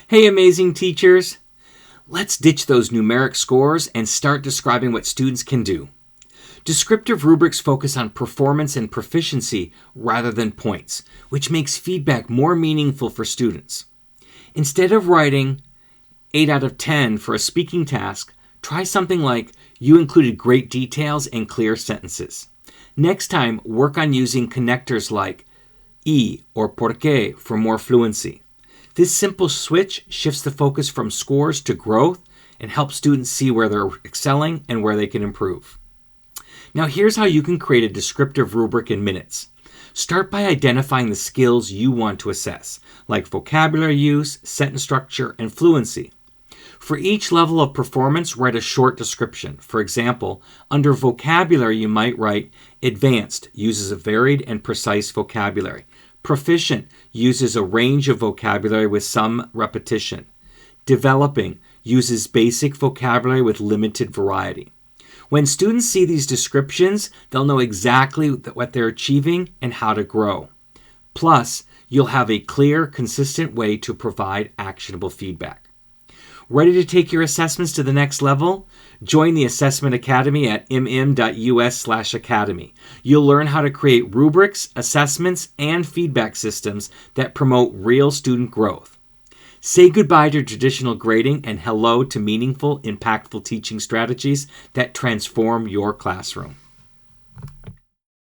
Hey, amazing teachers! Let's ditch those numeric scores and start describing what students can do. Descriptive rubrics focus on performance and proficiency rather than points, which makes feedback more meaningful for students. Instead of writing 8 out of 10 for a speaking task, try something like, you included great details and clear sentences. Next time, work on using connectors like y or porque for more fluency. This simple switch shifts the focus from scores to growth and helps students see where they're excelling and where they can improve. Now here's how you can create a descriptive rubric in minutes. Start by identifying the skills you want to assess, like vocabulary use, sentence structure, and fluency. For each level of performance, write a short description. For example, under vocabulary, you might write, advanced uses a varied and precise vocabulary. Proficient uses a range of vocabulary with some repetition. Developing uses basic vocabulary with limited variety. When students see these descriptions, they'll know exactly what they're achieving and how to grow. Plus, you'll have a clear, consistent way to provide actionable feedback. Ready to take your assessments to the next level? Join the Assessment Academy at mm.us/academy. You'll learn how to create rubrics, assessments, and feedback systems that promote real student growth. Say goodbye to traditional grading and hello to meaningful, impactful teaching strategies that transform your classroom.